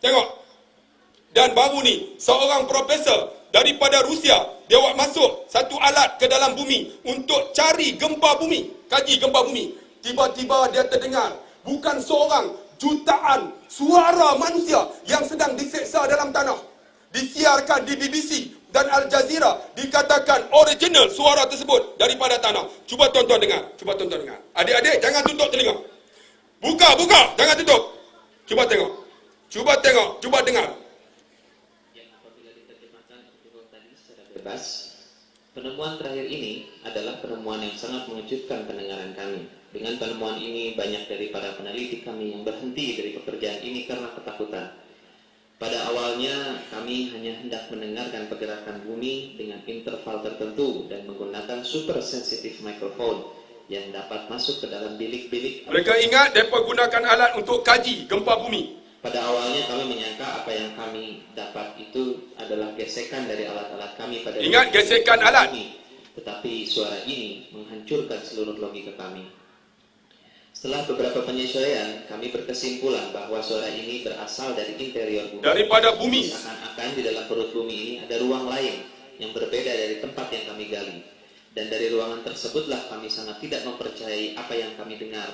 Tengok. Dan baru ni, seorang profesor daripada Rusia, dia buat masuk satu alat ke dalam bumi untuk cari gempa bumi, kaji gempa bumi. Tiba-tiba dia terdengar, bukan seorang, jutaan suara manusia yang sedang diseksa dalam tanah. Disiarkan di BBC dan Al Jazeera, dikatakan original suara tersebut daripada tanah. Cuba tuan-tuan dengar, cuba tuan-tuan dengar. Adik-adik, jangan tutup telinga. Buka, jangan tutup. Cuba tengok, cuba dengar. Penemuan terakhir ini adalah penemuan yang sangat mengejutkan pendengaran kami. Dengan penemuan ini, banyak dari para peneliti kami yang berhenti dari pekerjaan ini karena ketakutan. Pada awalnya, kami hanya hendak mendengarkan pergerakan bumi dengan interval tertentu dan menggunakan super sensitive microphone yang dapat masuk ke dalam bilik-bilik. Mereka ingat mereka gunakan alat untuk kaji gempa bumi. Pada awalnya kami menyangka apa yang kami dapat itu adalah gesekan dari alat-alat kami pada Ingat gesekan alat. Tetapi suara ini menghancurkan seluruh logika kami. Setelah beberapa penyesuaian, kami berkesimpulan bahwa suara ini berasal dari interior bumi. Daripada bumi. Seakan-akan di dalam perut bumi ini ada ruang lain yang berbeda dari tempat yang kami gali. Dan dari ruangan tersebutlah kami sangat tidak mempercayai apa yang kami dengar.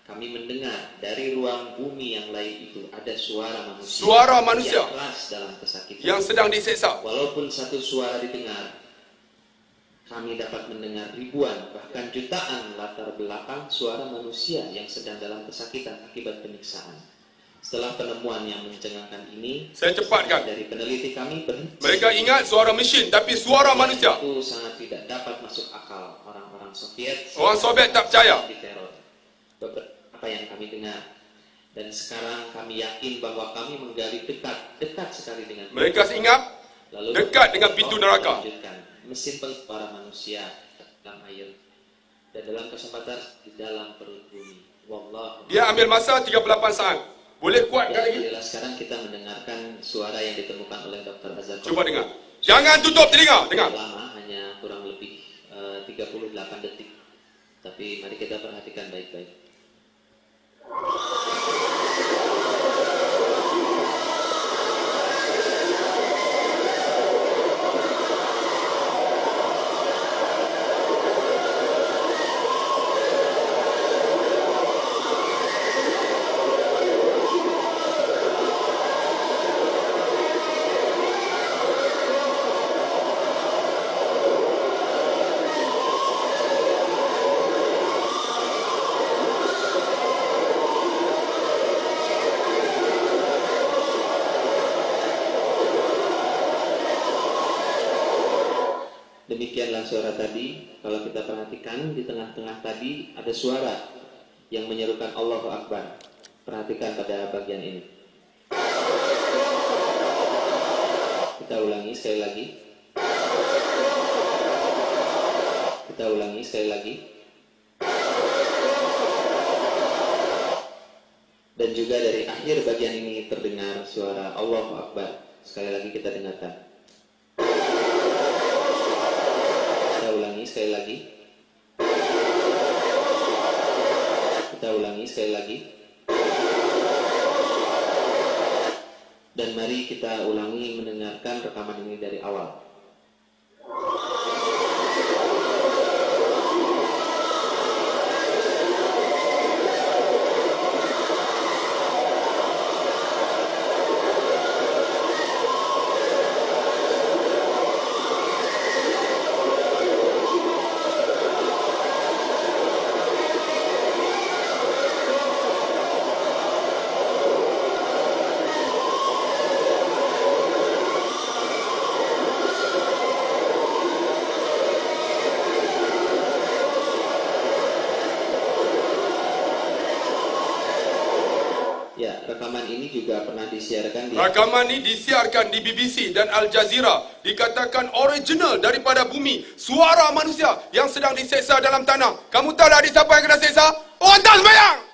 Kami mendengar dari ruang bumi yang lain itu ada suara manusia. Suara manusia yang keras dalam kesakitan. yang sedang diseksa. Walaupun satu suara didengar, kami dapat mendengar ribuan, bahkan jutaan latar belakang suara manusia yang sedang dalam kesakitan akibat penyiksaan. Setelah penemuan yang mencengangkan ini, Saya cepatkan. dari peneliti kami berhenti. Mereka ingat suara mesin, tapi suara manusia. Itu sangat tidak dapat masuk akal. Orang-orang Soviet. Orang Soviet tak percaya. Diteror. Apa yang kami dengar. Dan sekarang kami yakin bahwa kami menggali dekat sekali dengan Mereka ingat dekat dengan pintu neraka. Mesin suara manusia dalam air dan dalam kesempatan di dalam perut bumi. Wallah. Dia ambil masa 38 saat. Boleh kuatkan lagi? Sekarang kita mendengarkan suara yang ditemukan oleh Dr. Azhar. Coba dengar. Jangan tutup telinga, dengar. Lama, hanya kurang lebih 38 detik. Tapi mari kita perhatikan baik-baik. Demikianlah suara tadi. Kalau kita perhatikan di tengah-tengah tadi ada suara yang menyerukan Allahu Akbar. Perhatikan pada bagian ini. Kita ulangi sekali lagi. Kita ulangi sekali lagi. Dan juga dari akhir bagian ini terdengar suara Allahu Akbar. Sekali lagi kita dengarkan. Sekali lagi. Kita ulangi sekali lagi. Dan mari kita ulangi mendengarkan rekaman ini dari awal. Rekaman ini juga pernah disiarkan Rekaman ini disiarkan di BBC dan Al Jazeera. Dikatakan original daripada bumi. Suara manusia yang sedang diseksa dalam tanah. Kamu tahu lah adik siapa yang kena seksa? Orang tak sembahyang!